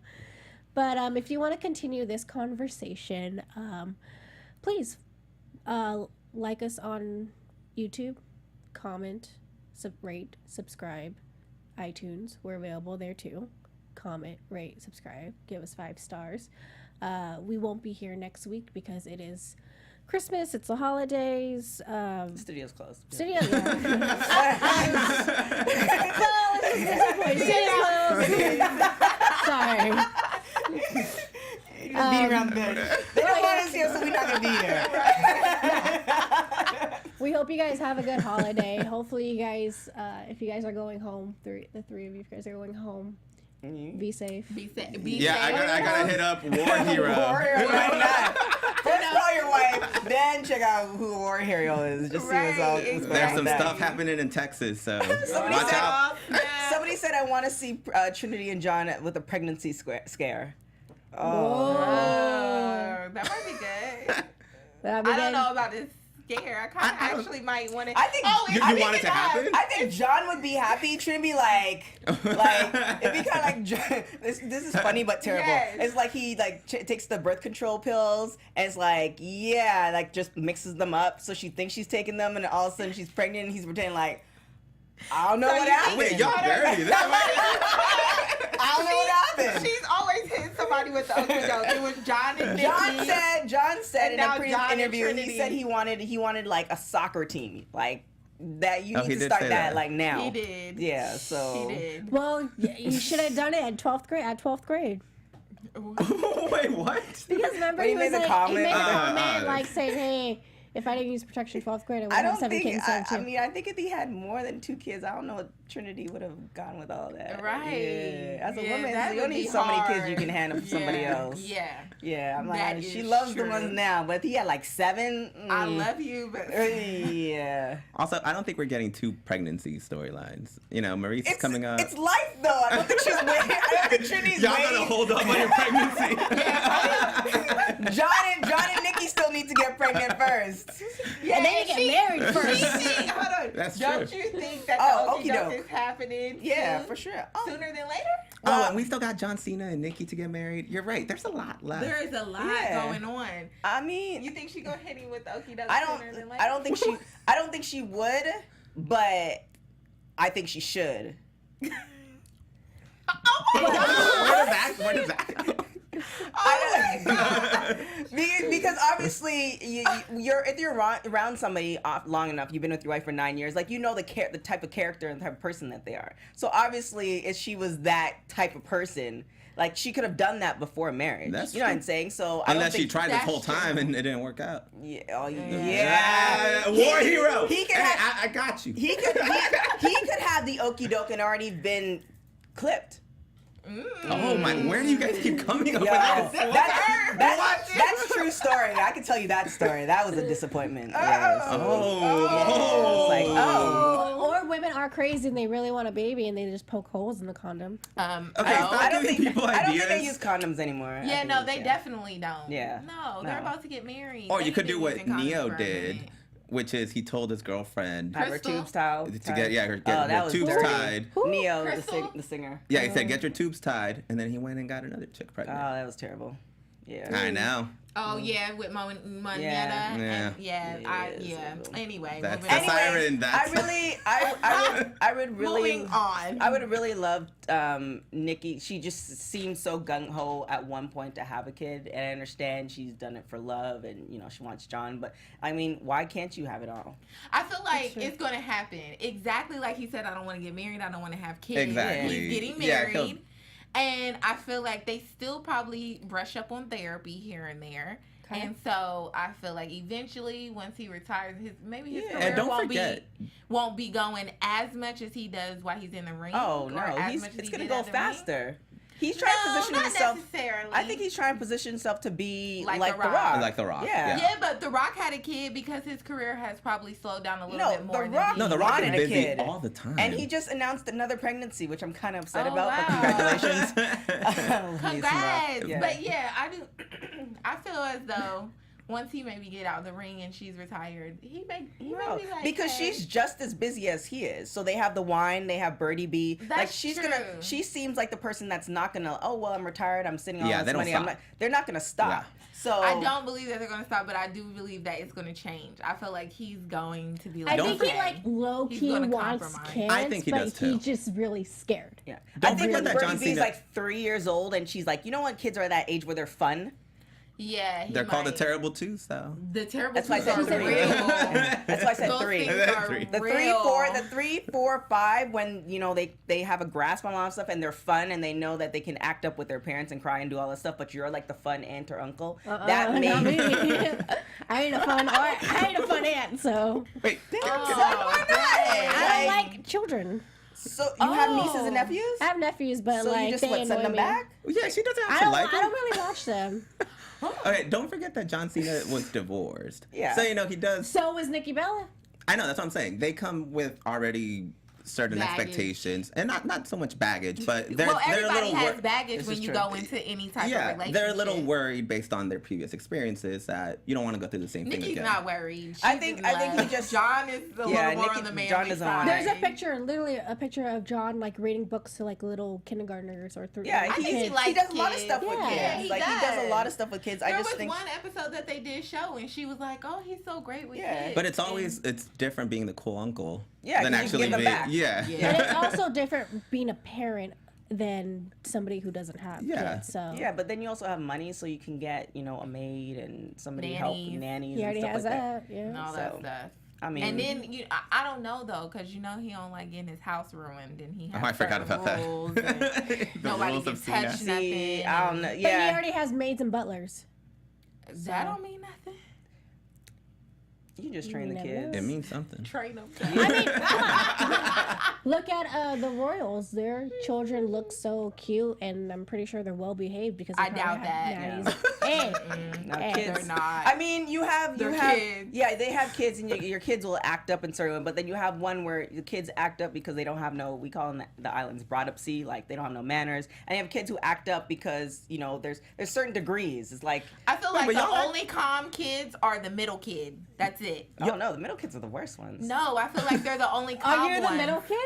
But if you want to continue this conversation, please like us on YouTube, comment, rate, subscribe, iTunes. We're available there too. Comment, rate, subscribe, give us 5 stars. We won't be here next week because it is Christmas, it's the holidays. Studio's closed. Studio's closed. Sorry. just beating around the bush. They don't want us here, so we're not gonna be here. We hope you guys have a good holiday. Hopefully, you guys, if you guys are going home, the three of you guys are going home. Be safe. Be safe. I gotta hit up War Hero. War Hero right now. First call your wife, then check out who War Hero is. Just see what's all. There's some stuff happening in Texas, so watch out. Somebody said I want to see Trinity and John with a pregnancy scare. Oh, that might be good. That'd be I don't good. know about this scare. I kind of actually might want to. I think you want it to happen. I think John would be happy. Trinity be like it'd be kind of like this is funny but terrible. Yes. It's like he takes the birth control pills and it's like just mixes them up so she thinks she's taking them and all of a sudden she's pregnant and he's pretending like I don't know what happened. Wait, y'all dirty. I don't know what happened. She's always hitting somebody with the okey doke. It was John and Nikki. John said in a now previous John and interview, he Trinity. said he wanted like a soft team, like that. You Oh, he need to did start say that that. like now. He did. Yeah, so He did. Well, you should have done it at 12th grade. Wait, what? Because remember When he he was made the like, comment? he made a comment like saying, "Hey, if I didn't use protection 12th grade, I would I have don't 7 think. kids." I mean, I think if he had more than 2 kids, I don't know what Trinity would have gone with all that. Right. Yeah. As a Yeah, woman, that you would only be need so many kids hard. you can handle for somebody Yeah. else. Yeah. Yeah, I'm That like, she is loves the true. ones now, but if he had like 7, I love you, but Yeah. Also, I don't think we're getting 2 pregnancy storylines. You know, Maurice is coming up. It's life though. I don't think she's waiting. I don't think Trinity's Y'all waiting. gotta hold up on your pregnancy. John and Nikki still need to get pregnant first. yeah, And then you get married first. Hold on. That's Don't true. you think that Oh, the okey doke okey-doke. is happening? Yeah, soon- for sure. Oh. Sooner than later. Oh, and we still got John Cena and Nikki to get married. You're right. There's a lot left. There is a lot Yeah. going on. I mean, You think she gonna hit him with the okey doke I sooner than later? don't think she would, but I think she should. Oh my god! Where does that go? Because obviously you're if you're around somebody long enough, you've been with your wife for 9 years, like you know the type of character and the type of person that they are. So obviously, if she was that type of person, like she could have done that before marriage. That's you know what true. I'm saying? So I don't Unless she think tried this that's whole time true. and it didn't work out. Yeah, oh, yeah. War hero. He can Hey, have, I got you. he could have the okey doke and already been clipped. Oh my! Where do you guys keep coming up with Yeah, this? that's true story. I can tell you that story. That was a disappointment. Yeah, so- Oh. It's like, oh. Or women are crazy and they really want a baby and they just poke holes in the condom. Okay, no. stop I don't giving think people I don't ideas. think they use condoms anymore. I Yeah, think no, it's- they definitely don't. Yeah. No, they're No. about to get married. Or They've you could been do what using condoms Neo for a did, minute. which is he told his girlfriend Have her Crystal? tubes tied. to get her that her was tubes dirty. tied. Neo, Crystal? the singer. Yeah, he said get your tubes tied, and then he went and got another chick Oh, pregnant. that was terrible. Yeah. I know. Oh yeah, with Moneta. Yeah. And Yeah. yeah. Anyway, That's moving the on. siren. That's I would really Moving on. I would have really loved Nikki. She just seemed so gung ho at one point to have a kid, and I understand she's done it for love, and she wants John. But I mean, why can't you have it all? I feel like it's going to happen. Exactly like he said, I don't want to get married. I don't want to have kids. Exactly. He's getting Yeah, married. he'll- And I feel like they still probably brush up on therapy here and there. Okay. And so I feel like eventually, once he retires, his Yeah. career And don't won't forget- won't be going as much as he does while he's in the ring. Oh or no, as much as it's he gonna did go at the ring. faster. He's trying to position not himself. necessarily. I think he's trying to position himself to be Like like The The Rock. Rock. Like The Rock, Yeah. Yeah, but The Rock had a kid because his career has probably slowed down a little bit more. The than Rock. No, The he- Rock is wanted a busy kid. all the time. And he just announced another pregnancy, which I'm kind of upset Oh, about. wow. But congratulations. Congrats. Yeah. But yeah, I do. I feel as though once he maybe get out of the ring and she's retired, he may be like, because hey. she's just as busy as he is. So they have the wine, they have Birdie B. Like That's she's true. she seems like the person that's not gonna. Oh well, I'm retired. I'm sitting on Yeah, all they this don't money. stop. They're not gonna stop. Yeah. So I don't believe that they're gonna stop, but I do believe that it's gonna change. I feel like he's going to be like. I think he okay. like low He's key gonna wants compromise. kids, I think he but does, too. he's just really scared. Yeah. Don't I think forget when that Birdie John B is Cena- like 3 years old and she's like, you know what, kids are at that age where they're fun. Yeah, he They're called the might. Terrible Twos, though. The terrible That's why I twos said are 3. real. That's why I said Those 3. things are Three. The real. 3, 4, 5, when they have a grasp on a lot of stuff and they're fun and they know that they can act up with their parents and cry and do all this stuff, but you're like the fun aunt or uncle. That Not made me. I ain't a fun aunt, so Wait, why not? I don't like children. So you have nieces and nephews? I have nephews, but So like you just they send annoy them me. back? yeah, she doesn't have I to don't. like I them. don't really watch them. Okay, don't forget that John Cena was divorced. Yeah. So, he does. So is Nikki Bella. I know, that's what I'm saying. They come with already certain Baggage. expectations. And not so much baggage, but they're Well, a everybody little has wor- baggage This when is you true. go into any type of Yeah, relationship. they're a little worried based on their previous experiences that you don't want to go through the same thing Nikki's again. not worried. I She's think- in I think he love. just- John is a Yeah, little more Nikki- on the manly John doesn't side. want There's a picture, literally a picture of John like reading books to like little kindergartners or three. Yeah, like, think he kids. likes he does a lot of kids. stuff with Yeah. kids. Yeah, he Like he does a does. lot of stuff with kids. I There just was think one episode that they did show, and she was like, "Oh, he's so great with Yeah. kids." But it's always it's different being the cool uncle Yeah, than 'cause you actually give them being back. yeah. Yeah. And it's also different being a parent than somebody who doesn't have Yeah. kids. So yeah, but then you also have money, so you can get a maid and somebody help Nannies. nannies. he already and has stuff like that. that. Yeah. and all that So, stuff. I mean, And then I don't know though, because he don't like getting his house ruined, and he has Oh, I forgot certain about that. rules, and The nobody rules can of Cena. touch see, nothing. I don't know. But he Yeah, already has maids and butlers. That don't mean nothing. you can just train the never kids. know. It means something. Train them. I mean, come on. Look at the Royals. Their children look so cute, and I'm pretty sure they're well behaved because they I doubt probably have that. nannies. Hey, No, Hey. kids. They're not. I mean, you have They're have kids. yeah, they have kids, and your kids will act up in certain way. But then you have one where the kids act up because they don't have no. We call them the islands brought up see, like they don't have no manners. And you have kids who act up because there's certain degrees. It's like I feel like but the y'all act- only calm kids are the middle kid. That's it. oh no, the middle kids are the worst ones. No, I feel like they're the only calm are you the ones. middle kid?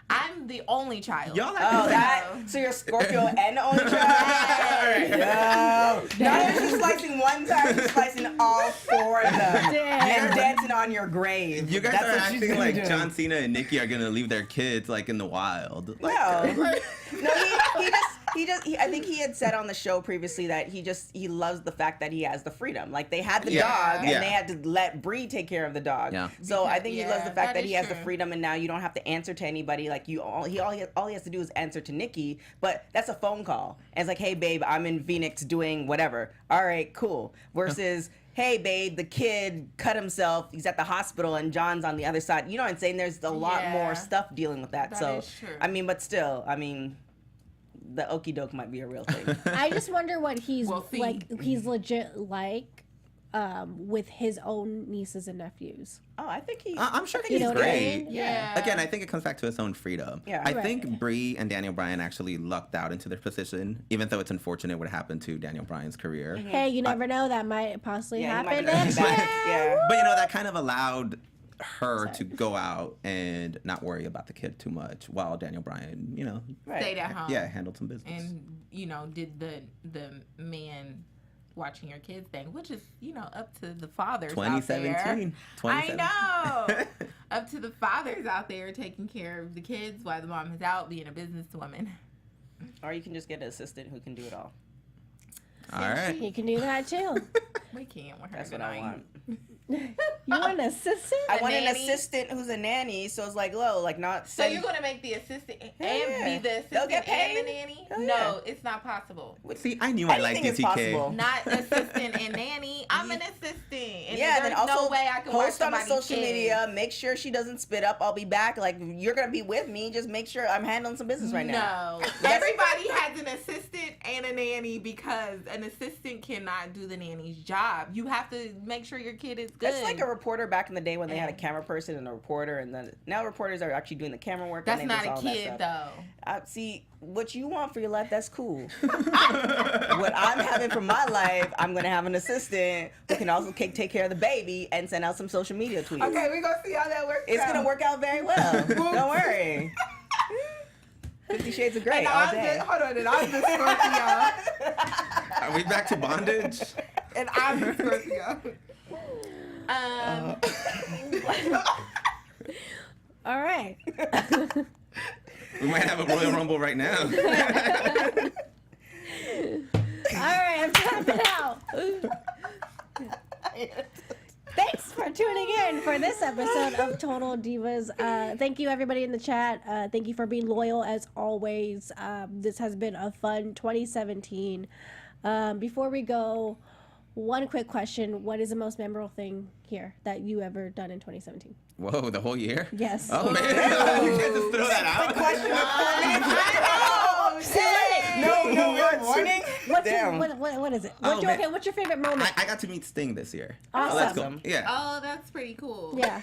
I'm the only child. Y'all Oh, have that. So you're Scorpio and the only child. No, not only you slicing one time, you're slicing all 4 of them and dancing on your grave. you guys That's are what she's acting gonna like do. John Cena and Nikki are gonna leave their kids like in the wild. Like, No, I think he had said on the show previously that he loves the fact that he has the freedom. Like they had the Yeah. dog and Yeah. they had to let Bree take care of the dog. Yeah. So I think he loves the fact that that he is has the true. freedom and now you don't have to answer to anybody. Like all he has to do is answer to Nikki, but that's a phone call. And it's like, hey babe, I'm in Phoenix doing whatever. All right, cool. Versus hey babe, the kid cut himself, he's at the hospital and John's on the other side. You know what I'm saying? There's a lot Yeah. more stuff dealing with that. That So is true. I mean, but still, I mean, the okie doke might be a real thing. I just wonder what he's We'll see. like. He's legit like with his own nieces and nephews. Oh, I think I'm sure You he's know what I great. mean? Yeah. Again, I think it comes back to his own freedom. Yeah. I Right. think Bree and Daniel Bryan actually lucked out into their position, even though it's unfortunate what happened to Daniel Bryan's career. Hey, you never know. That might possibly Yeah, he might happen be coming next back. year. Yeah. But that kind of allowed her to go out and not worry about the kid too much while Daniel Bryan, Right. Stayed at home. yeah, handled some business. And did the man watching your kids thing, which is up to the fathers out there. 2017. I know. Up to the fathers out there taking care of the kids while the mom is out being a businesswoman. Or you can just get an assistant who can do it all. All right. He can do that too. We can't with her That's what I tonight. want. You want an assistant? I want an nanny? assistant who's a nanny, so it's like, not. So you're gonna make the assistant and Yeah. be the They'll assistant get and the paid. nanny? Hell yeah. No, it's not possible. See, I knew I liked Anything you, is TK. possible. Not assistant and nanny. I'm an assistant. And Yeah, there's then also no way I can watch post on the somebody's social kids. media. Make sure she doesn't spit up. I'll be back. Like you're gonna be with me. Just make sure I'm handling some business right now. No. Everybody has an assistant and a nanny because an assistant cannot do the nanny's job. You have to make sure your kid is good. It's like a reporter back in the day when they had a camera person and a reporter, and then now reporters are actually doing the camera work. That's and they not do a all that kid stuff. though. See, what you want for your life, that's cool. What I'm having for my life, I'm going to have an assistant who can also take care of the baby and send out some social media tweets. Okay, we're gonna see how that works. It's going to work out very well. Don't worry. 50 Shades of Grey And all I'm day. hold on, and I'm the Scorpio. Are we back to bondage? And I'm the Scorpio. All right. We might have a Royal Rumble right now. All right, I'm tapping out. Thanks for tuning in for this episode of Total Divas. Thank you, everybody in the chat. Thank you for being loyal as always. This has been a fun 2017. Before we go, one quick question. What is the most memorable thing here that you ever done in 2017? Whoa, the whole year? Yes. Oh, man. You can't just throw that out. No warning. What is it? Man. Okay, what's your favorite moment? I got to meet Sting this year. Awesome. Let's go. Yeah. Oh, that's pretty cool. Yeah.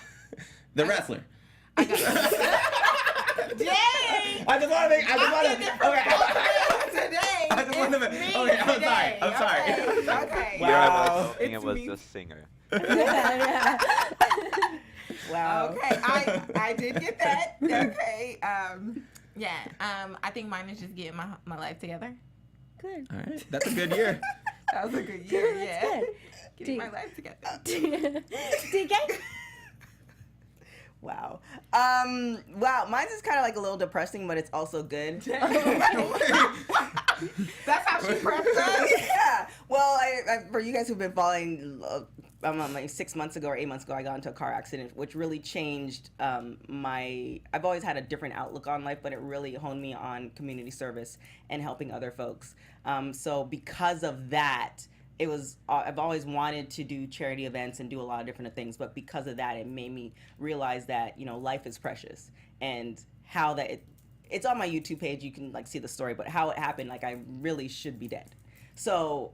The wrestler. Dang! I just want to make. Today. I just want to make. Okay, I'm sorry. Okay. Here I was hoping it was the singer. Yeah. Wow. Okay, I did get that. Okay. I think mine is just getting my life together. Good. All right. That's a good year. That was a good year. That's Yeah. good. Getting my life together. TK? Wow. Mine's is kind of like a little depressing, but it's also good. That's how she prepped us. Yeah. Well, for you guys who've been following, like 6 months ago or 8 months ago, I got into a car accident, which really changed I've always had a different outlook on life, but it really honed me on community service and helping other folks. So because of that, I've always wanted to do charity events and do a lot of different things, but because of that, it made me realize that, life is precious, and how that it's on my YouTube page. You can see the story, but how it happened, I really should be dead. So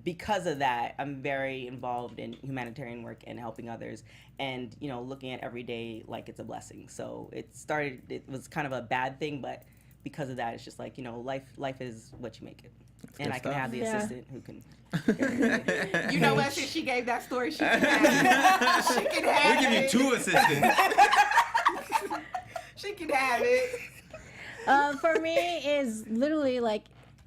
because of that, I'm very involved in humanitarian work and helping others, and looking at every day like it's a blessing. So it was kind of a bad thing, but because of that, it's just life is what you make it. And I can have the assistant who can. You know what? Since she gave that story, she can have it. She can have We'll give you 2 assistants. She can have it. For me, is literally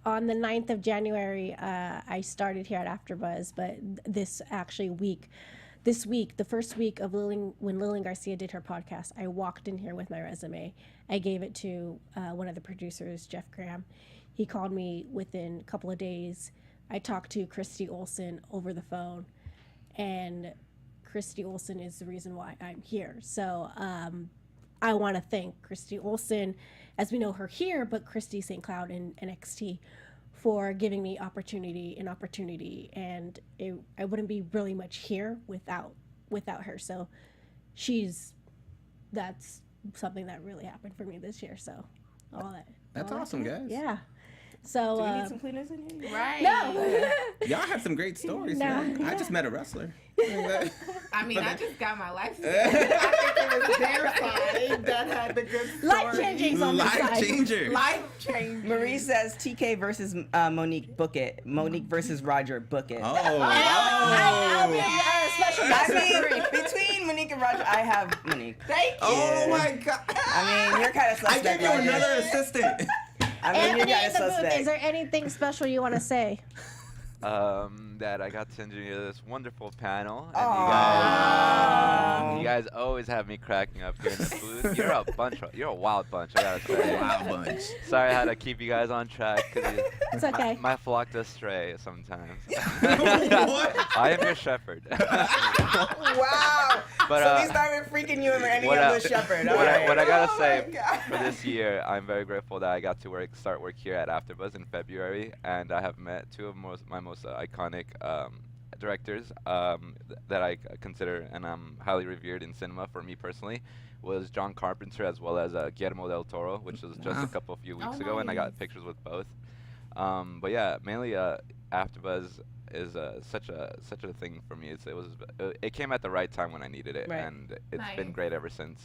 on the 9th of January, I started here at AFTERBUZZ, but this week, the first week of when Lillian Garcia did her podcast, I walked in here with my resume. I gave it to one of the producers, Jeff Graham. He called me within a couple of days. I talked to Christy Olsen over the phone, and Christy Olsen is the reason why I'm here. So I want to thank Christy Olsen, as we know her here, but Christy St. Cloud in NXT, for giving me opportunity, and I wouldn't be really much here without her. So that's something that really happened for me this year. So That's awesome, guys. Yeah. So Do we need some cleaners in here? Right. no. Y'all have some great stories, man. I just met a wrestler. I mean, I just got my life together. I think it was their side that had the good story. Life changing on the side. Life changer. Life changing. Marie says TK versus Monique, book it. Monique versus Roger, book it. Oh. I'll be special guest referee. Between Monique and Roger, I have Monique. Thank you. Oh my God. I mean, you're kind of I suspect. gave you Roger. another assistant. I mean, you're Anthony kind in of the booth, suspect. is there anything special you want to say? That I got to engineer this wonderful panel, and Aww. you guys always have me cracking up here in the booth. You're a wild bunch, I gotta say. Wild bunch. Sorry I had to keep you guys on track, because It's okay. my flock does stray sometimes. What? I am your shepherd. Wow. But, So we started freaking you and ending what up I- with Shepherd. what All right. I gotta Oh say my God. for this year, I'm very grateful that I got to start work here at AFTERBUZZ in February, and I have met two of my most iconic directors that I consider and I'm highly revered in cinema. For me personally, was John Carpenter as well as Guillermo del Toro, which was just a few weeks ago, and I got pictures with both. But yeah, mainly AFTERBUZZ is such a thing for me. It came at the right time when I needed it, Right. and it's been Nice. great ever since.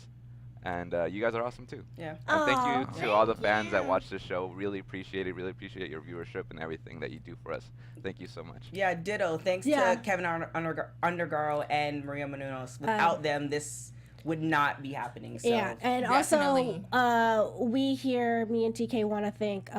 And you guys are awesome too. Yeah. And thank Aw. you to all the Thank fans that you. watch the show. Really appreciate it. Really appreciate your viewership and everything that you do for us. Thank you so much. Yeah, ditto. Thanks Yeah. to Kevin Undergaro and Maria Menounos. Without them, this would not be happening. So. Yeah, and Definitely. also we here, me and TK, want to thank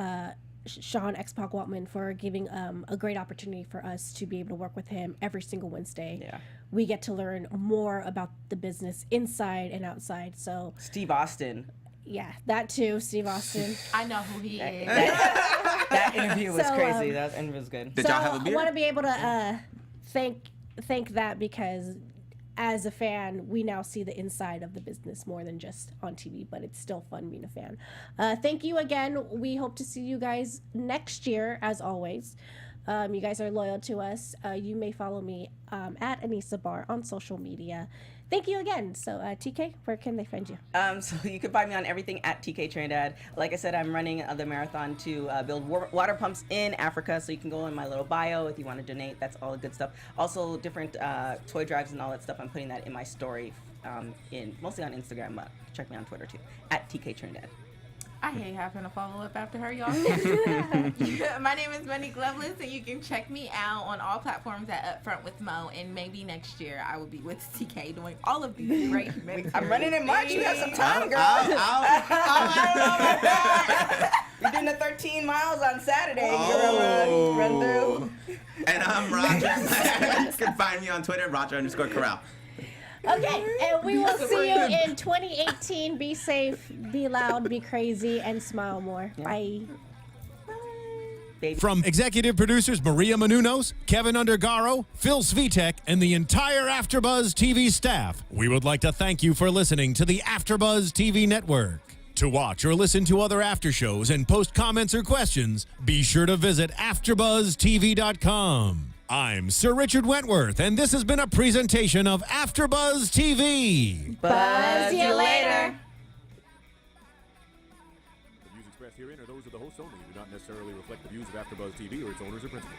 Sean X-Pac Waltman for giving a great opportunity for us to be able to work with him every single Wednesday. Yeah. We get to learn more about the business inside and outside. So Steve Austin. Yeah, that too, Steve Austin. I know who he is. That interview was So, crazy. That interview was good. Did y'all have a I beer? want to be able to thank that, because as a fan, we now see the inside of the business more than just on TV, but it's still fun being a fan. Thank you again. We hope to see you guys next year, as always. You guys are loyal to us. You may follow me at Anissa Barr on social media. Thank you again. So, TK, where can they find you? So you can find me on everything at TK Trindad. Like I said, I'm running the marathon to build water pumps in Africa. So you can go in my little bio if you want to donate. That's all the good stuff. Also, different toy drives and all that stuff. I'm putting that in my story, mostly on Instagram. But check me on Twitter too, at TK Trindad. I hate having to follow up after her, y'all. My name is Monique Loveless, and you can check me out on all platforms at Upfront with Mo. And maybe next year I will be with TK doing all of these great I'm running in March. You have some time, girl. I don't know about that. You're doing the 13 miles on Saturday. Oh. You're run through. And I'm Roger. You can find me on Twitter, Roger_Corral. Okay, and we will see you in 2018. Be safe, be loud, be crazy, and smile more. Bye. From executive producers Maria Menounos, Kevin Undergaro, Phil Svitek, and the entire AfterBuzz TV staff, we would like to thank you for listening to the AfterBuzz TV network. To watch or listen to other after shows and post comments or questions, be sure to visit AfterBuzzTV.com. I'm Sir Richard Wentworth, and this has been a presentation of AfterBuzz TV. Buzz you later. The views expressed herein are those of the hosts only and do not necessarily reflect the views of AfterBuzz TV or its owners or principals.